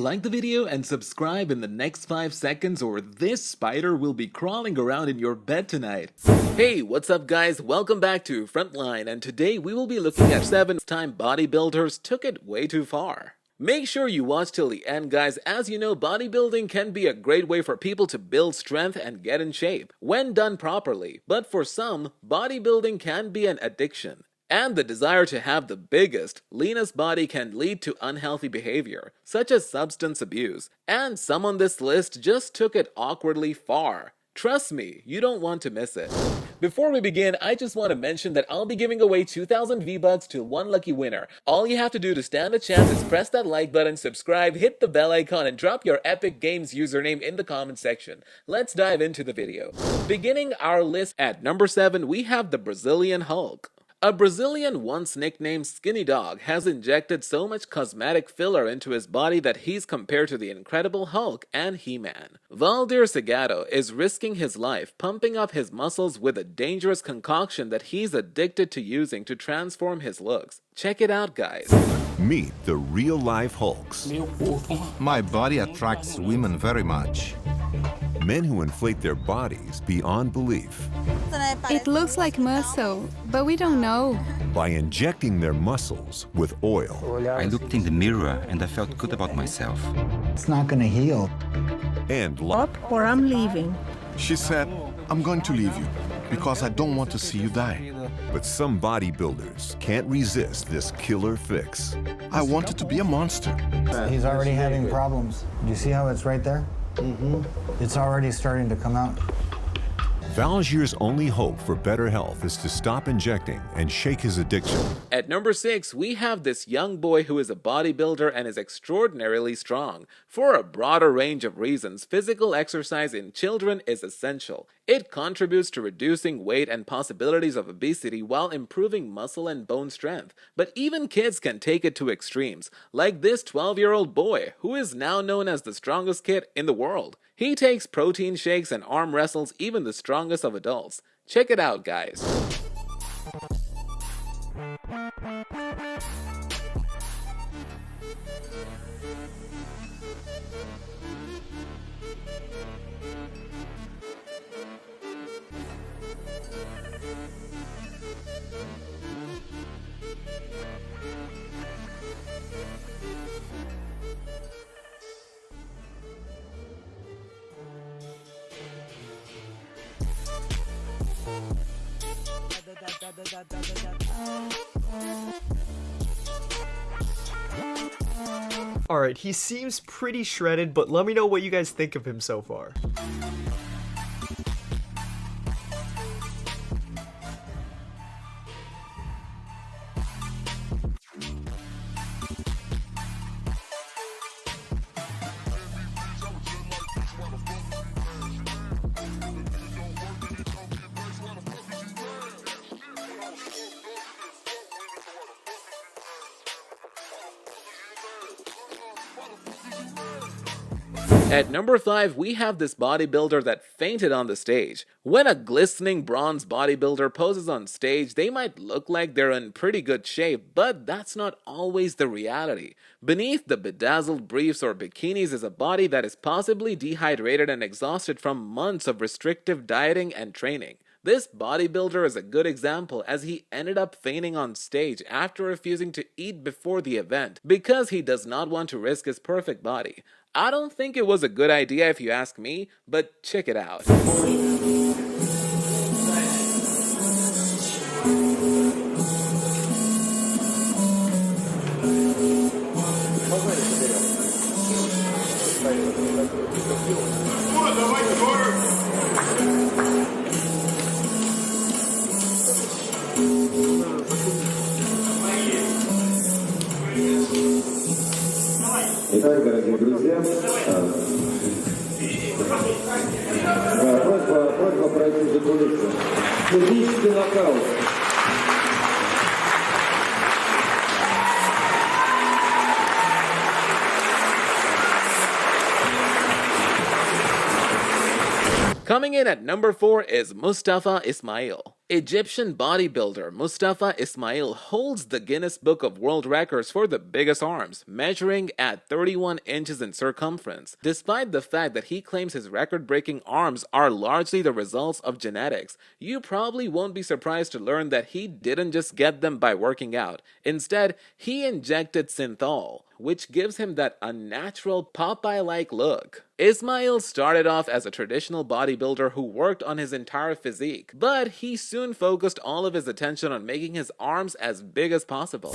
Like the video and subscribe in the next 5 seconds or this spider will be crawling around in your bed tonight. Hey, what's up guys? Welcome back to Frontline, and today we will be looking at 7-time bodybuilders took it way too far. Make sure you watch till the end guys, as you know bodybuilding can be a great way for people to build strength and get in shape, when done properly, but for some, bodybuilding can be an addiction. And the desire to have the biggest, leanest body can lead to unhealthy behavior, such as substance abuse, and some on this list just took it awkwardly far. Trust me, you don't want to miss it. Before we begin, I just want to mention that I'll be giving away 2,000 V-Bucks to one lucky winner. All you have to do to stand a chance is press that like button, subscribe, hit the bell icon, and drop your Epic Games username in the comment section. Let's dive into the video. Beginning our list at number 7, we have the Brazilian Hulk. A Brazilian once nicknamed Skinny Dog has injected so much cosmetic filler into his body that he's compared to the Incredible Hulk and He-Man. Valdir Sagado is risking his life pumping up his muscles with a dangerous concoction that he's addicted to using to transform his looks. Check it out guys. Meet the real-life Hulks. My body attracts women very much. Men who inflate their bodies beyond belief. It looks like muscle, but we don't know. By injecting their muscles with oil. I looked in the mirror and I felt good about myself. It's not gonna heal. And Up or I'm leaving. She said, I'm going to leave you because I don't want to see you die. But some bodybuilders can't resist this killer fix. I wanted to be a monster. He's already having problems. Do you see how it's right there? It's already starting to come out. Valdir's only hope for better health is to stop injecting and shake his addiction. At number 6, we have this young boy who is a bodybuilder and is extraordinarily strong. For a broader range of reasons, physical exercise in children is essential. It contributes to reducing weight and possibilities of obesity while improving muscle and bone strength. But even kids can take it to extremes, like this 12-year-old boy, who is now known as the strongest kid in the world. He takes protein shakes and arm wrestles even the strongest of adults. Check it out, guys. Alright, he seems pretty shredded, but let me know what you guys think of him so far. At number 5, we have this bodybuilder that fainted on the stage. When a glistening bronze bodybuilder poses on stage, they might look like they're in pretty good shape, but that's not always the reality. Beneath the bedazzled briefs or bikinis is a body that is possibly dehydrated and exhausted from months of restrictive dieting and training. This bodybuilder is a good example, as he ended up fainting on stage after refusing to eat before the event because he does not want to risk his perfect body. I don't think it was a good idea if you ask me, but check it out. Итак, дорогие друзья, просьба пройти за кулисы. Физический нокаут. Coming in at number 4 is Mustafa Ismail. Egyptian bodybuilder Mustafa Ismail holds the Guinness Book of World Records for the biggest arms, measuring at 31 inches in circumference. Despite the fact that he claims his record-breaking arms are largely the results of genetics, you probably won't be surprised to learn that he didn't just get them by working out. Instead, he injected synthol, which gives him that unnatural Popeye-like look. Ismail started off as a traditional bodybuilder who worked on his entire physique, but he soon focused all of his attention on making his arms as big as possible.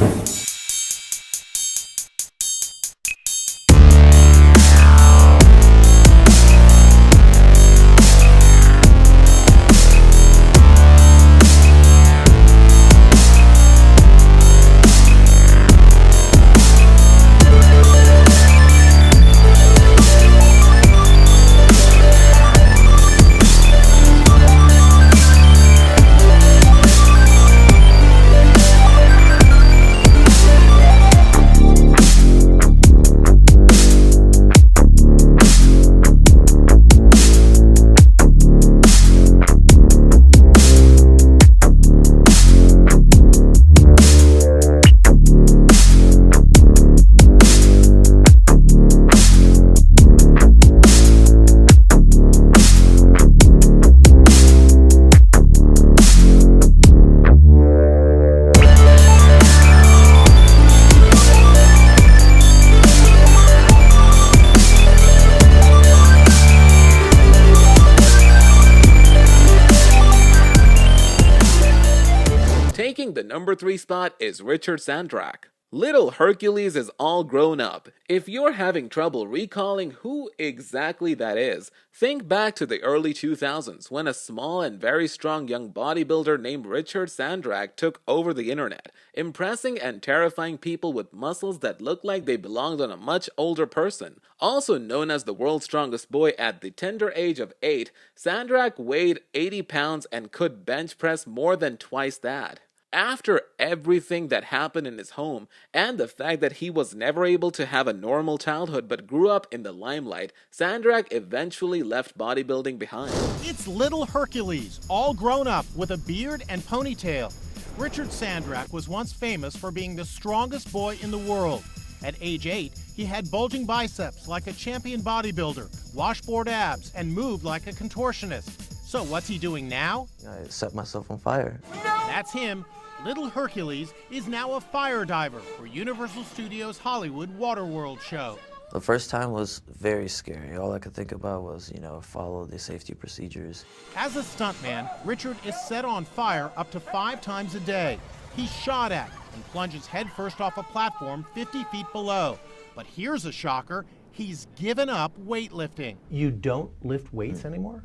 Taking the number 3 spot is Richard Sandrak. Little Hercules is all grown up. If you're having trouble recalling who exactly that is, think back to the early 2000s when a small and very strong young bodybuilder named Richard Sandrak took over the internet, impressing and terrifying people with muscles that looked like they belonged on a much older person. Also known as the world's strongest boy at the tender age of 8, Sandrak weighed 80 pounds and could bench press more than twice that. After everything that happened in his home, and the fact that he was never able to have a normal childhood but grew up in the limelight, Sandrak eventually left bodybuilding behind. It's little Hercules, all grown up with a beard and ponytail. Richard Sandrak was once famous for being the strongest boy in the world. At age 8, he had bulging biceps like a champion bodybuilder, washboard abs, and moved like a contortionist. So what's he doing now? I set myself on fire. That's him. Little Hercules is now a fire diver for Universal Studios' Hollywood Waterworld show. The first time was very scary. All I could think about was, follow the safety procedures. As a stuntman, Richard is set on fire up to 5 times a day. He's shot at and plunges headfirst off a platform 50 feet below. But here's a shocker, he's given up weightlifting. You don't lift weights anymore?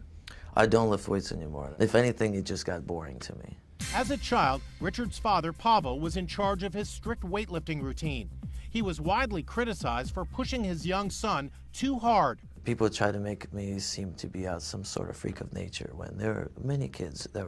I don't lift weights anymore. If anything, it just got boring to me. As a child, Richard's father, Pavel, was in charge of his strict weightlifting routine. He was widely criticized for pushing his young son too hard. People try to make me seem to be out some sort of freak of nature when there are many kids that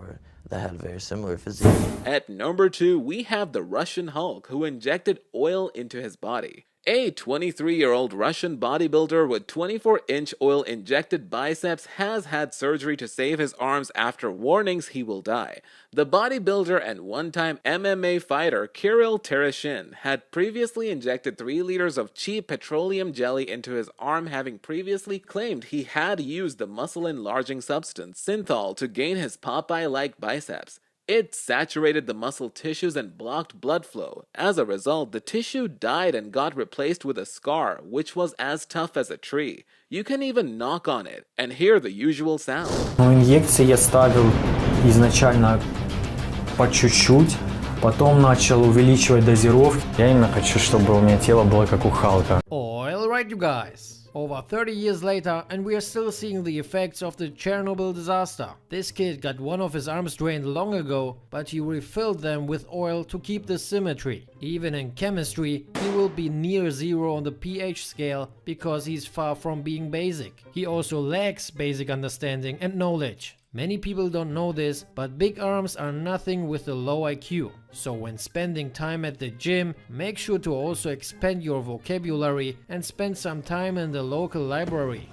had very similar physique. At number 2, we have the Russian Hulk, who injected oil into his body. A 23-year-old Russian bodybuilder with 24-inch oil-injected biceps has had surgery to save his arms after warnings he will die. The bodybuilder and one-time MMA fighter Kirill Tereshin had previously injected 3 liters of cheap petroleum jelly into his arm, having previously claimed he had used the muscle-enlarging substance synthol to gain his Popeye-like biceps. It saturated the muscle tissues and blocked blood flow. As a result, the tissue died and got replaced with a scar, which was as tough as a tree. You can even knock on it and hear the usual sound. Инъекции я ставил изначально по чуть-чуть, потом начал увеличивать дозировки. Я именно хочу, чтобы у меня тело было как у Халка. Alright you guys. Over 30 years later, and we are still seeing the effects of the Chernobyl disaster. This kid got one of his arms drained long ago, but he refilled them with oil to keep the symmetry. Even in chemistry, he will be near 0 on the pH scale because he's far from being basic. He also lacks basic understanding and knowledge. Many people don't know this, but big arms are nothing with a low IQ. So when spending time at the gym, make sure to also expand your vocabulary and spend some time in the local library.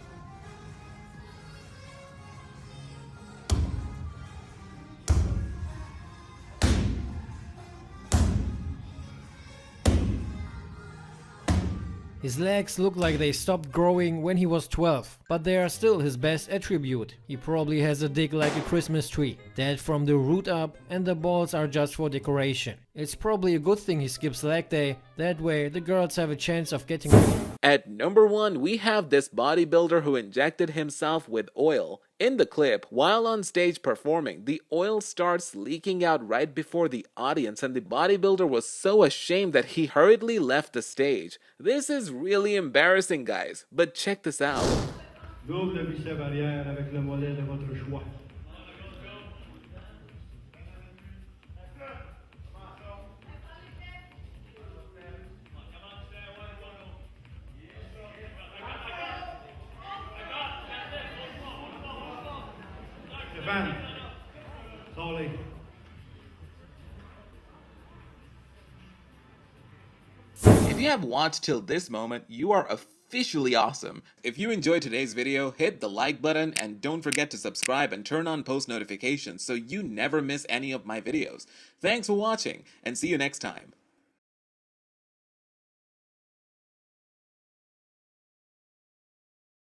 His legs look like they stopped growing when he was 12, but they are still his best attribute. He probably has a dick like a Christmas tree, dead from the root up, and the balls are just for decoration. It's probably a good thing he skips leg day, that way the girls have a chance of getting. At number 1, we have this bodybuilder who injected himself with oil. In the clip, while on stage performing, the oil starts leaking out right before the audience, and the bodybuilder was so ashamed that he hurriedly left the stage. This is really embarrassing, guys, but check this out. If you have watched till this moment, you are officially awesome. If you enjoyed today's video, hit the like button and don't forget to subscribe and turn on post notifications so you never miss any of my videos. Thanks for watching and see you next time.